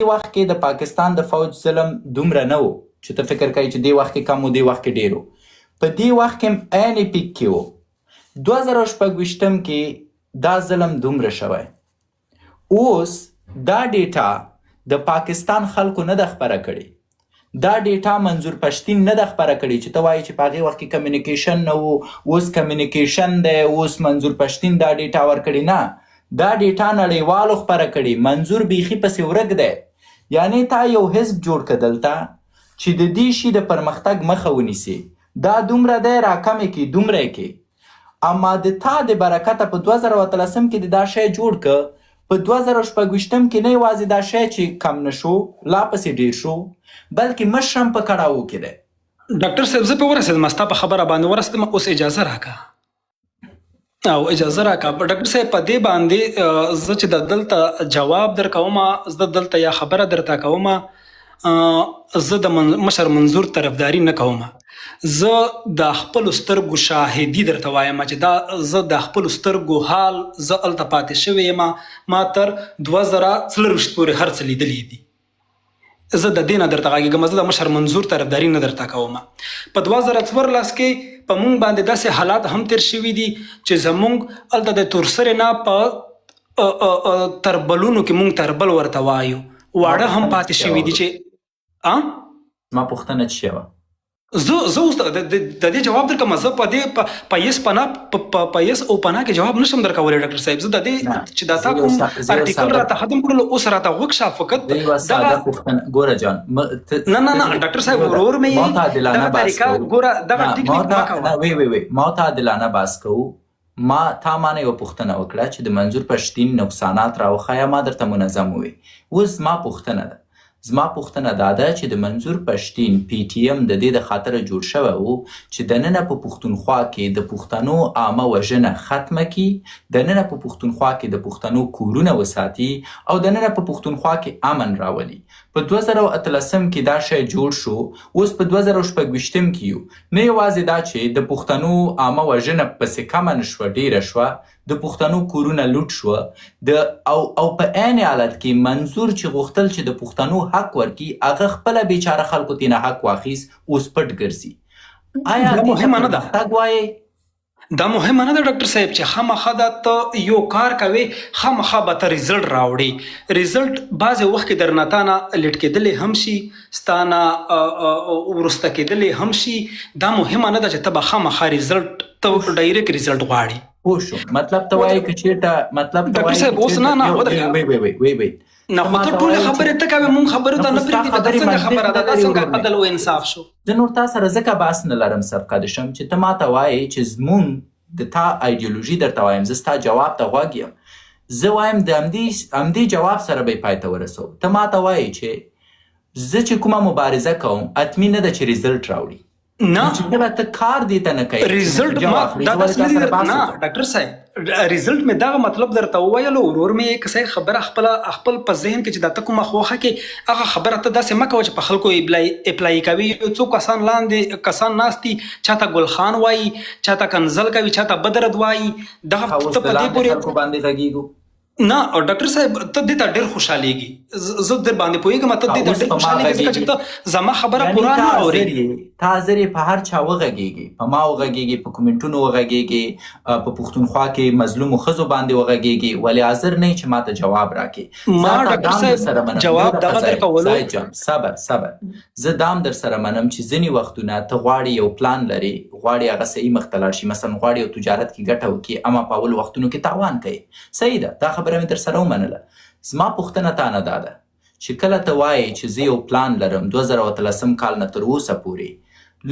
وخت کې د پاکستان د فوج ظلم دومره نه و چې ته فکر کوي چې دې وخت کې کم و دې وخت کې ډېر و. په دې وخت کې هم عین پیک کې و. 2026 کې دا ظلم دومره شوی. اوس دا ډیټا د پاکستان خلکو نه ده خپره کړې. دا ډیټا منظور پښتین نه ده خپره کړې چې ته وایې چې په هغې وخت کې کمیونیکیشن نه و، اوس کمیونیکیشن دی، اوس منظور پښتین دا ډیټا ورکړې. نه، دا ډیټا نړیوالو خپره کړې. منظور بیخي پسې ورک دی. یعنې تا یو حزب جوړ کړه دلته چې د دې شي د پرمختګ مخه ونیسي. دا دومره دی راکمې کې دومره یې کې. اما د تا د برکته په 2013 کې د دا شی جوړ که، په 2026 کې نه یوازې دا شی چې کم نه شو، لا پسې ډېر شو، بلکې مشر هم په کړاوو کې دی. ډاکټر صاحب زه په ورسېدم، ستا په خبره باندې ورسېدم. اوس اجازه راکړه او اجازه راکړه ډاکټر صاحب په دې باندې زه چې د دلته جواب درکوم، زه دلته یا خبره درته کوم، زه د مشر منظور طرفداري نه کوم. زه د خپلو سترګو شاهدي درته وایم چې دا زه د خپلو سترګو حال زه هلته پاتې شوی یم. ما تر 2024 پورې هر څه لیدلی دي. زه د دې نه درته غږېږم، زه د مشر منظور طرفداري نه درته کوم. په 2014 کې په مونږ باندې داسې حالات هم تیر شوي دي چې زمونږ هلته د تورسرې نه په تربلونو کې مونږ تربل ورته وایو، واړه هم پاتې شوي دي چې ما پوښتنه څه شوه؟ زه اوس د دې جواب درکوم. زه په دې په یس او پناه کې جواب نشم درکولی ډاکټر صاحب. زه د دې چې دا تا کوم ارټیکل راته ختم کړلو اوس راته غوږ شه فقط ګوره جان نه ډاکټر صاحب ورور مې دغه طریقه ګوره دغه ټیکنیک مه کوه. ما ته عادلانه بحث کوو. تا مانه یوه پوښتنه وکړه چې د منظور پښتین نقصانات راوښایه، ما درته منظم ووایي. اوس زما پوښتنه دا ده چې د منظور پښتین پی ټي ایم د دې د خاطره جوړ شوی و چې دننه په پښتونخوا کې د پښتنو عامه وژنه ختمه کړي، دننه په پښتونخوا کې د پښتنو کورونه وساتي او دننه په پښتونخوا کې امن راولي. په 2013 کې دا شی جوړ شو. اوس په 2026 کې یو. نه یوازې دا چې د پښتنو عامه وژنه پسې کمه نه شوه، ډېره شوه، د پښتنو کورونه لوټ شوه، او په عین حالت کې منظور چې غوښتل چې د پښتنو حق ورکړي، هغه خپله بیچاره خلکو ترېنه حق واخیست، اوس پټ ګرځي. آیا دا مهمه نه ده؟ پرمختګ وایې؟ دا مهمه نه ده ډاکټر صاحب چې خامخا دا ته یو کار کوې، خامخا به ته ریزلټ راوړې. ریزلټ بعضې وخت کې درنه تا نه لیټ کېدلی هم شي، ستا نه وروسته کېدلی هم شي. دا مهمه نه ده چې ته به خامخا ریزلټ ته ډایرکټ ریزلټ غواړې. پوه شو؟ مطلب ته وایې که چېرته ډاکټر صاحب اوس نه وی نه خو ته ټولې خبرې ته کوې، مونږ خبرو ته نه پرېږدي. دا څنګه خبره ده؟ دا څنګه عدل او انصاف شو؟ زه نور تا سره ځکه بحث نه لرم سبقه د شم چې ته ما ته وایې چې زمونږ د تا ایډیولوژي درته وایم. زه ستا جواب ته غوږ یم. زه وایم د همدې جواب سره به یې پای ته ورسوو. ته ما ته وایې چې زه چې کومه مبارزه کوم حتمي نه ده چې ریزلټ راوړي. نه چې کله ته کار دې ته نه کوې ریزلټ نه ډاکټر صاحب ریزلټ مې دغه مطلب درته وویلو. ورور مې که صحیح خبره خپل په ذهن کې چې دا ته کومه خوښه کې هغه خبره ته داسې مه کوه چې په خلکو اپلای کوي. یو څو کسان لاندې کسان ناست دي، چاته ګل خان وایي، چاته کنزل کوي، چاته بدرد وایي. دغه ته په دې پورې خلکو باندې غږېږو. نه ډاکټر صاحب ته دې ته ډېر خوشحالېږي. زه در باندې پوهېږم ته دې ته ډېر خوشحالېږي ځکه چې ته زما خبره پوره نه اورې. تا حاضر یې په هر چا وغږېږي، په ما وغږېږي، په کومنټونو وغږېږي، په پښتونخوا کې مظلومو ښځو باندې وغږېږي، ولې حاضر نه یې چې ما ته جواب راکړې. ما ډاکټر صاحب جواب دغه درکولو. صبر زه دام در سره منم چې ځینې وختونه ته غواړې یو پلان لرې، غواړې هغه صحیح مخ ته لاړ شي، مثلا غواړې یو تجارت کې ګټه وکړي، اما په اول وختونو کې تاوان کوي. صحیح ده، دا خبره مې در سره ومنله. زما پوښتنه تا نه دا ده چې کله ته وایې چې زه یو پلان لرم 2013 کال نه تر اوسه پورې،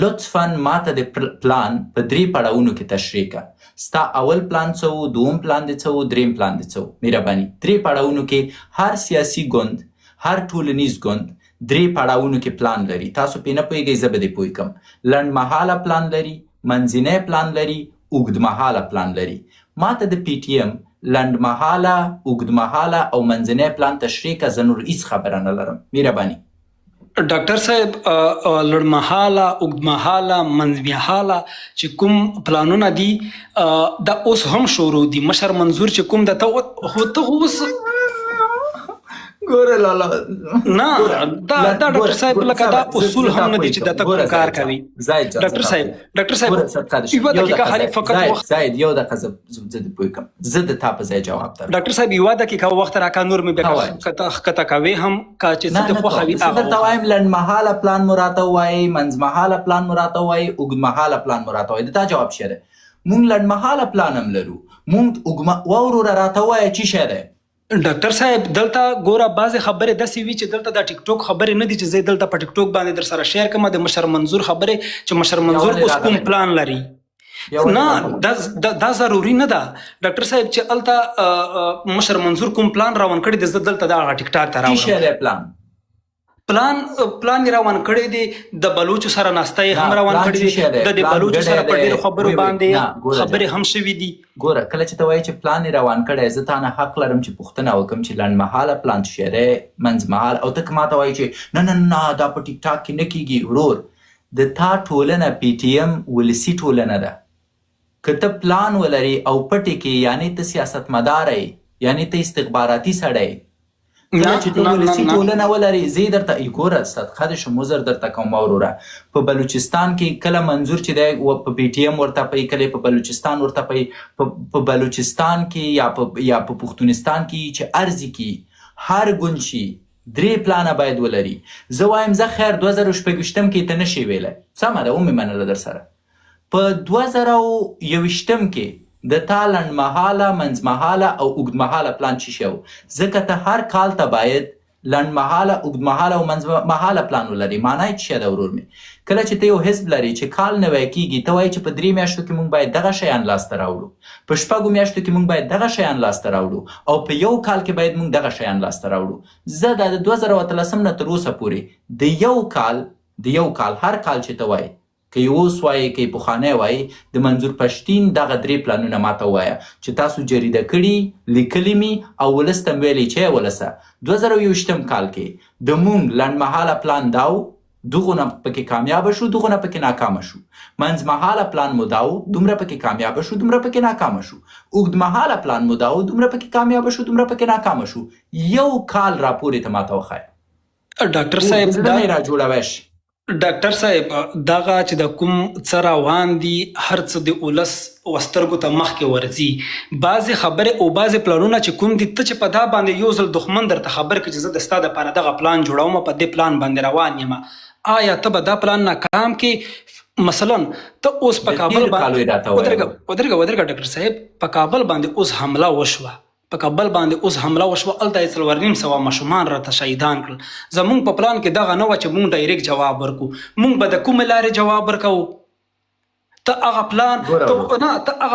لطفا ما ته د پلان په 3 پړاوونو کې تشریح کړه. ستا اول پلان څه و، دوم پلان دې څه و، دریم پلان دې څه و؟ مهرباني 3 پړاوونو کې هر سیاسي ګوند، هر ټولنیز ګوند 3 پړاوونو کې پلان لري. تاسو پې نه پوهېږئ، زه به دې پوه کړم. لنډمهاله پلان لري، منځنی پلان لري، اوږدمهاله پلان لري. ما ته د پی ټي ایم لنډمهاله، اوږدمهاله او منځنی پلان تشریح کړه. زه نور هېڅ خبره نه لرم. مهرباني ډاکټر صاحب لړمحاله، اوږدمهاله، منځمهاله چې کوم پلانونه دي دا اوس هم شروع دي. مشر منظور چې کوم د ته اوس ګوره لالا نه دا ډاکټر صاحب لکه دا اصول هم نه دي چې دا ته کوم کار کوي ډاکټر صاحب یو دقیقه خالي فقط وخت زاید یو دقیقه زه د پوي کوم زه د تا په ځای جواب درکړم ډاکټر صاحب یو دقیقه وخت راکا نور مې به کته کوي هم کا چې څه د خوخوي زه درته وایم لنډمهاله پلان مراته وایي منځمهاله پلان مراته وایي اوږدمهاله پلان مراته وایي د تا جواب شه ده مونږ لنډمهاله پلان هم لرو مونږ واوروره راته وایه چې شه ده ډاکټر صاحب دلته ګوره بعضې خبرې داسې وي چې دلته د ټیک ټوک خبرې نه دي چې زه دلته په ټیک ټوک باندې در سره شیر کوم د مشر منظور خبرې چې مشر منظور اوس کوم پلان لري نه دا ضروري نه ده ډاکټر صاحب چې الته مشر منظور کوم پلان روان کړی د زه دلته د ټیک ټاک ته راوړم پلان روان کړی دی د بلوچو سره ناسته هم روان کړی دی د بلوچو سره په ډېرو خبرو باندې خبرې هم شوي دي ګوره کله چې ته وایې چې پلان روان کړی زه تا نه حق لرم چې پوښتنه وکړم چې لنډمهاله پلان څه شی دی منځمهاله او ته که ماته وایې چې نه دا په ټیک ټاک کې نه کېږي ورور د تا ټولنه پی ټي ایم ولسي ټولنه ده که ته پلان ولري او پټې کې یعنې ته سیاستمدار یې یعنې ته استخباراتي سړی کله چې ته ولسي ټولنه ولري زه درته ګوره صدقه د شم عذر درته کوم وروره په بلوچستان کې کله منظور چې دی په پی ټي ایم ورته پوي کله په بلوچستان ورته پوي په بلوچستان کې یا په پښتونستان کې چې ارزي کې هر ګوند شي 3 پلانه باید ولري زه وایم زه خیر 2016 کې ته نشي ویلی سمه ده ومې منله در سره په 2021 کې د تا لنډمهاله منځمهاله او اوږدمهاله پلان څه شی و ځکه ته هر کال ته باید لنډمهاله اوږدمهاله او منځمهاله پلان ولري معنی یې څه شی ده ورور مې کله چې ته یو حزب لري چې کال نوی کېږي ته وایې چې په 3 میاشتو کې موږ باید دغه شیان لاسته راوړو په 6 میاشتو کې موږ باید دغه شیان لاسته راوړو او په یو کال کې باید موږ دغه شیان لاسته راوړو زه دا د 2013 نه تر اوسه پورې د یو کال هر کال چې ته وایې که یې اوس وایي که یې پخوانی وایي د منظور پښتین دغه 3 پلانونه ماته ووایه چې تاسو جریده کړي لیکلي مي او ولس ته مې ویلي چې ای ولسه 2021 کال کې د مونږ لنډمهاله پلان دا و دغونه پکې کامیابه شو دغونه پکې ناکامه شو منځمهاله پلان مو دا و دومره پکې کامیابه شو دومره پکې ناکامه شو اوږدمهاله پلان مو دا و دومره پکې کامیابه شو دومره پکې ناکامه شو یو کال راپورې ته ماته وښایه ډاکټر صاحب زړه مې راجوړوی شي ډاکټر صاحب دغه چې د کوم څه روان دي هر څه د ولس وسترګو ته مخکې ورځي بعضې خبرې او بعضې پلانونه چې کوم دي ته چې په دا باندې یو ځل دښمن درته خبر کړي چې زه د ستا دپاره دغه پلان جوړوم په دې پلان باندې روان یم آیا ته به دا پلان ناکام کې مثلا ته اوس په کابل باندې ودرېږه ډاکټر صاحب په کابل باندې اوس حمله وشوه په کابل باندې اوس حمله وشوه هلته یې 4.5 ماشومان راته شهیدان کړل زمونږ په پلان کې دغه نه وه چې مونږ ډایرکټ جواب ورکړو مونږ به د کومې لارې جواب ورکوو ته هغه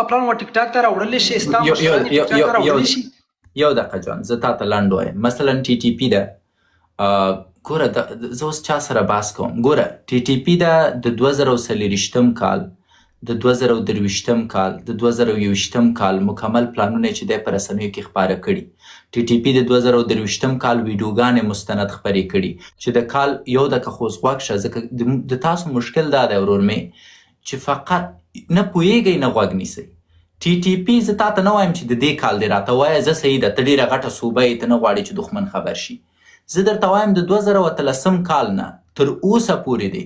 پلان و ټیک ټاک ته راوړلی شي ستا مشران ټیک ټاک ته راوړلی شي یو دقیقه جان زه تا ته لنډ وایم مثلا ټي ټي پي ده ګوره زه اوس چا سره بحث کوم ګوره ټي ټي پي ده د 2023 کال د 2023 کال د 2021 کال مکمل پلانونه چې دی په رسنیو کې خپاره کړي ټي ټي پي د 2023 کال ویډیوګانې مستند خپرې کړي چې د کال یو دقیقه خو اوس غوږ شه ځکه د تاسو مشکل دا دی ورور مې چې فقط نه پوهېږئ نه غوږ نیسئ ټي ټي پي زه تا ته نه وایم چې د دې کال دی راته وایه زه صحیح ده ته ډېره غټه صوبه یې ته نه غواړې چې دښمن خبر شي زه درته وایم د 2013 کال نه تر اوسه پورې دی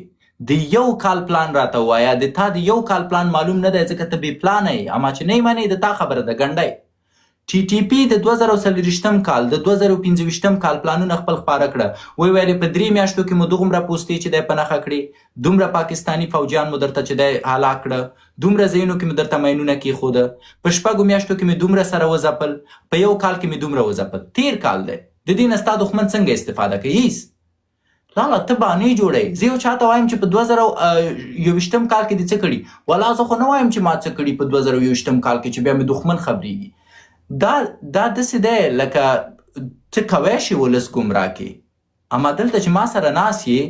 د یو کال پلان راته ووایه د تا د یو کال پلان معلوم نه دی ځکه ته بې پلانه یې اما چې نه یې منې د تا خبره ده ګنډی ټي ټي پي د 2023 کال د 2015 کال پلانونه خپل خپاره کړه ویې ویلې په 3 میاشتو کې مو دومره پوستې چې دی په نښه کړې دومره پاکستاني فوجیان مو درته چې دی هلاک کړه دومره ځایونو کې مو درته ماینونه کېښوده په 6 میاشتو کې مې دومره سره وځپل په یو کال کې مې دومره وځپل تیر کال دی د دې نه ستا دښمن څنګه استفاده کوي هیڅ لالا ته بانې جوړی زه یو چاته وایم چې په 2021 کال کې دې څه کړي ولا زه خو نه وایم چې ما څه کړي په 2021 کال کې چې بیا مې دښمن خبرېږي دا داسې دی لکه ته کوی شي ولس ګمراه کړي اما دلته چې ما سره ناست یې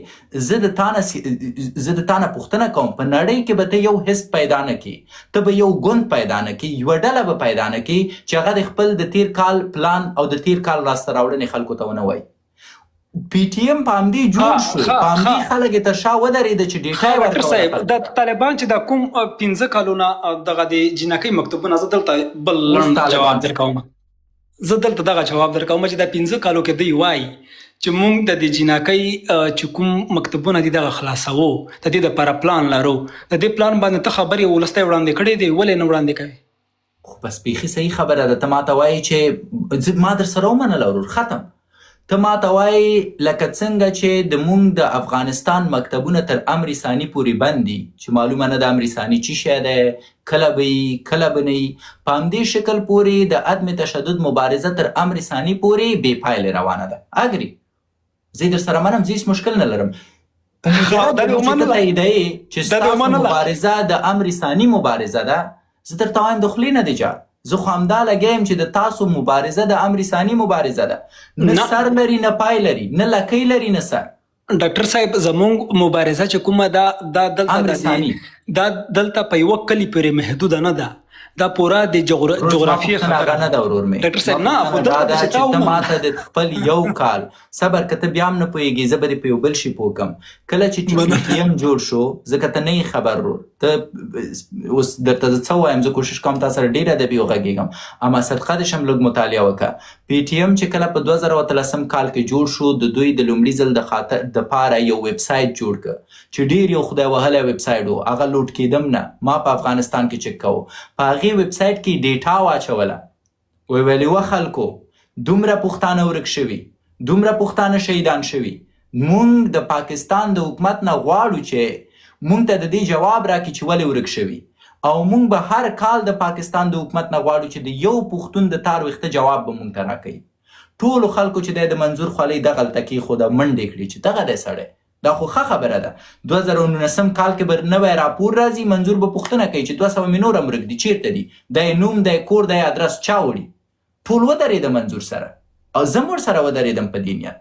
زه د تا نه پوښتنه کوم په نړۍ کې به ته یو حزب پیدا نه کړي ته به یو ګوند پیدا نه کړي یوه ډله به پیدا نه کړي چې هغه د خپل د تیر کال پلان او د تیر کال لاسته راوړنې خلکو ته ونه وایي پی ټي ایم په همدې جوړ شو په همدې خلک یې تر شا ودرېده چې ډېټا ډاکټر صاحب د طالبان چې د کوم 15 کالونه دغه د جنکۍ مکتوبونه زه دلته بل لنډ جواب درکوم زه دلته دغه جواب درکوم چې دا 15 کالو کې دی وایي چې موږ د دې جناکۍ چې کوم مکتبونه دي دغه خلاصوو د دې دپاره پلان لرو د دې پلان باندې ته خبرې ولس ته وړاندې کړې دی ولې نه وړاندې کوې خو بس بیخي صحیح خبره ده ته ماته وایي چې ما در سره ومنله ورور ختم ته ماته وایي لکه څنګه چې د موږ د افغانستان مکتبونه تر امر ثاني پورې بند دي چې معلومه نه ده امر ثاني څه شی دی کله به وي کله به نه وي په همدې شکل پورې د عدم تشدد مبارزه تر امر ثاني پورې بې پایلې روانه ده اګري زه در سره منم زه هیڅ مشکل نه لرم په مجرد چې ته تاییدوي چې ستاسو مبارزه د امر ثاني مبارزه ده زه درته وایم د خولې نه دی جار زه خو همدا لګیم چې د تاسو مبارزه د امر ثاني مبارزه ده نه سر لري نه پای لري نه لکۍ لري نه سر ډاکټر صاحب زموږ مبارزه چې کومه دا دلته په یوه کلي پورې محدوده نه ده دا پورا د جغرافیې خبره نه ده ورور مې ډاکټر صاحب نه خو دا چې ته ماته د خپل یو کال صبر که ته بیا هم نه پوهېږې زه به دې په یو بل شي پوه کړم کله چې TPTM جوړ شو ځکه ته نه یې خبر ورور ته اوس درته زه څه وایم زه کوشش کوم تا سره ډېر ادبي وغږېږم اما صدقه دې شم لږ مطالعه وکړه PTM چې کله په 2013 کال کې جوړ شو د دوی د لومړي ځل دپاره یو ویب سایټ جوړ کړه چې ډېر یو خدای وهلی ویب سایټ و هغه لوډ کېدم نه ما په افغانستان کې چک کوو په هغې ویب سایټ کې ډیټا واچوله ویلي وه خلکو دومره پښتانه ورک شوي دومره پښتانه شهیدان شوي مونږ د پاکستان د حکومت نه غواړو چې مونږ ته د دې جواب راکړي چې ولې ورک شوي او مونږ به هر کال د پاکستان د حکومت نه غواړو چې د یو پښتون د تار ویښته جواب به مونږ ته راکوي ټولو خلکو چې د منظور خولۍ دغلته کېښوده منډې کړي چې دغه دی سړی دا خو ښه خبره ده 2019 کال کې به نوی راپور راځي منظور به پوښتنه کوي چې 200 مې نور هم ورک دي چیرته دي دی نوم دی کور دی ادرس چا وړي ټول ودرېده منظور سره او زه هم ورسره ودرېدم په دې نیت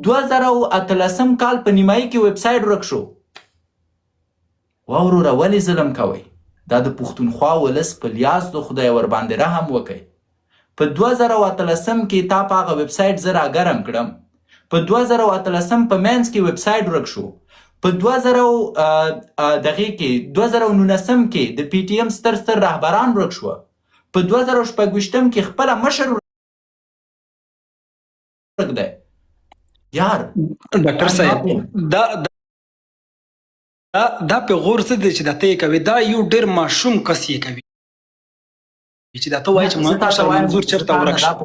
2018 کال په نیمایي کې ویب سایټ ورک شو وا وروره ولې ظلم کوئ دا د پښتونخوا ولس په لیاز د خدای ورباندې رحم وکئ په 2018 کې تا په هغه ویب سایټ زه راګرم کړم په 2018 په منځ کې ویب سایټ ورک شو په 2019 کې د PTM ستر رهبران ورک شوه په 2026 کې خپله مشر ورک دی یار ډاکټر صاحب دا پیغور څه دی چې دا ته یې کوې دا یو ډېر ماشوم کس یې کوي چې دا ته وایې چې منظور چېرته ورک شو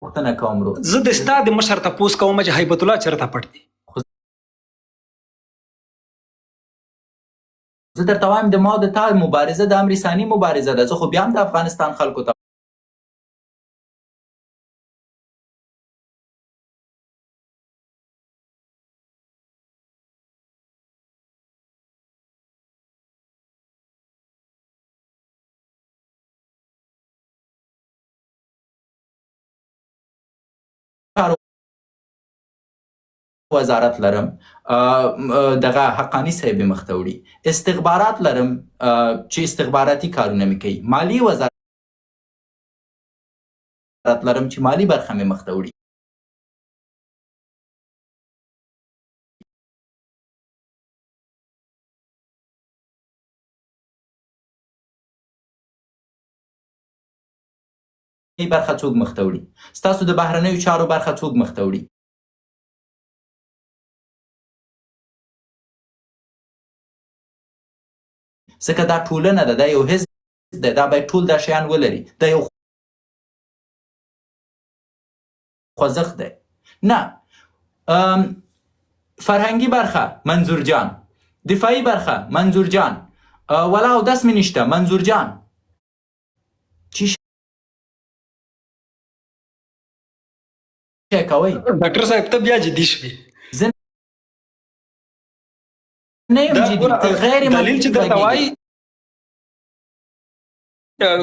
پوښتنه کوم ورو زه د ستا د مشر تپوس کوم چې هیبت الله چېرته پټ دی زه درته وایم د ما د تا مبارزه د امر ثاني مبارزه ده زه خو بیا هم د افغانستان خلکو ته وزارت لرم دغه حقانی صاحب مخ ته وړي استخبارات لرم چې استخباراتي کارونه مې کوي مالی وزارت لرم چې مالی برخه مې مخ ته وړي برخه څوک مخ ته وړي ستاسو د بهرنیو چارو برخه څوک مخ ته وړي ځکه دا ټولنه ده دا یو حزب ده دا باید ټول دا شیان ولري دا یو خوځښت دی نه فرهنګي برخه منظور جان دفاعي برخه منظور جان ولا اودس مې نشته منظور جان چی شی کوئ ډاکټر صاحب ته بیا جدي شوې نه یم جدي ته غیر دلیل چې درته وایي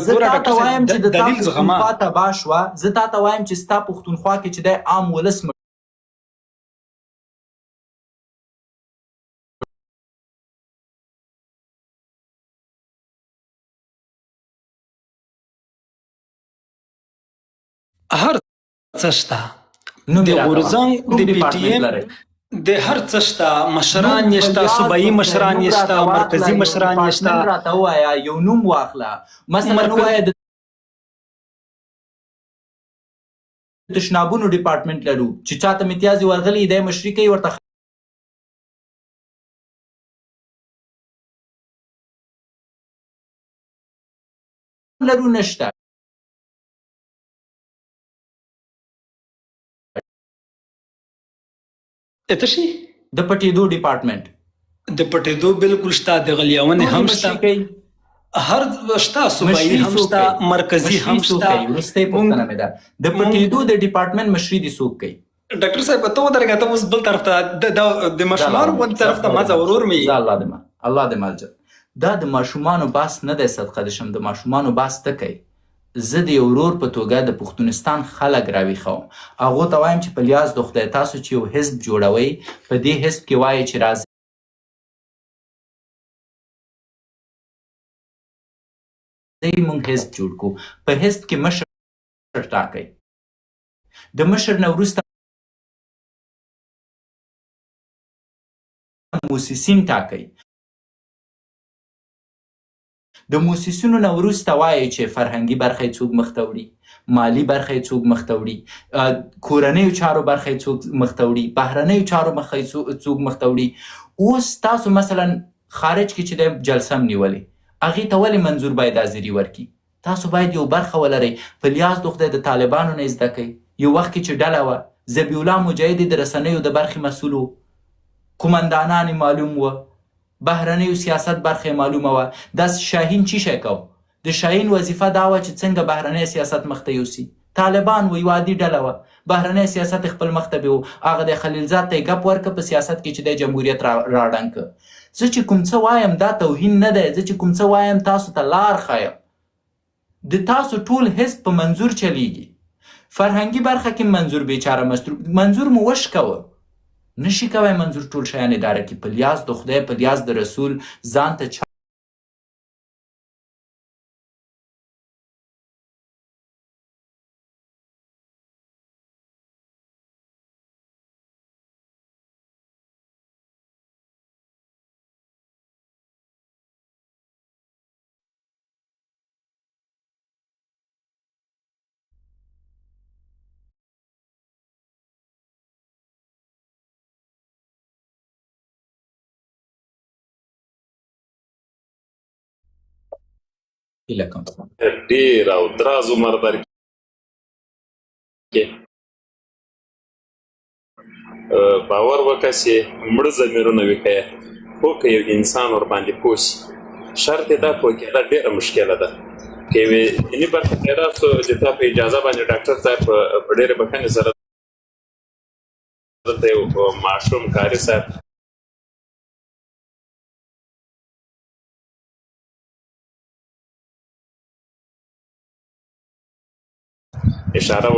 زه تا ته وایم چې د تا پښتونخوا تباه شوه زه تا ته وایم چې ستا پښتونخوا کې چې دی عام ولس هر څه شته د غورځنګ د PTM د هر څه شته مشران یې شته صوبایي مشران یې شته مرکزي مشران یې شته راته ووایه یو نوم واخله مثلا ووایه تشنابونو ډپارټمنټ لرو چې چاته امتیاز ورغلی دی مشري کوي ورته لرو نشته اتشي د پټېدو ډپارټمنټ د پټېدو بالکل شته د غلیونې هم شته هر شته صوبایي هم شته مرکزي هم شته وروستۍ پوښتنه مې ده د پټېدو د ډپارټمنټ مشري دې څوک کوي ډاکټر صاحب ته ودرېږه ته اوس بل طرف ته د ماشومانو بل طرف ته ما ورور مې الله دې مالجه دا د ماشومانو باس نه دی صدقه د شم د ماشومانو باس ته کوي زه د یو ورور په توګه د پښتونستان خلک راویښوم هغو ته وایم چې په لیاز د خدای تاسو چې یو حزب جوړوئ په دې حزب کې وایئ چې راځئ موږ حزب جوړ کړو په حزب کې مشر ټاکئ د مشر نه وروسته موسسین ټاکئ د موسسینو نه وروسته وایي چې فرهنګي برخه یې څوک مخته وړي مالي برخه یې څوک مخته وړي کورنیو چارو برخه یې څوک مخته وړي بهرنیو چارو برخه یې څوک مخته وړي اوس تاسو مثلا خارج کې چې د جلسه م نیولې هغې ته ولې منظور باید حاضري ورکړي تاسو باید یو برخه ولرئ په لیاز د خدای د طالبانو نه زده کوئ یو وخت کې چې ډله وه ذبیح الله مجاهد د رسنیو د برخې مسؤل و قمندانان معلوم وه بهرنیو سیاست برخه معلومه وه دا شاهین چی شی کو د شاهین وظیفه دا وه چې څنګه بهرنی سیاست مخته یوسي طالبان و یوه عادي ډله وه بهرنی سیاست خپل مخته به و هغه د خلیلزاد ته یې ګپ ورکړه په سیاست کې چې دی جمهوریت راړنګ کړه زه چې کوم څه وایم دا توهین نه دی زه چې کوم څه وایم تاسو ته لار ښایم د تاسو ټول حزب په منظور چلیږي فرهنګي برخه کې منظور بیچاره منظور مو وشکوه نشي کوی منظور ټول شیان اداره کړي په لیاز د خدای په لیاز د رسول ځان ته هیله کوم ډېر او دراز عمر درکړي باور وکړه چې مړه ضمیرونه وښیه خو که یو انسان ورباندې پوه شي شرط یې دا پوه کېده ډېره مشکله ده که یوې دیني برخه کې راسو د تا په اجازه باندې ډاکټر صاحب په ډېرې بښنې سره دلته یو معشوم کاري صاحب اشاره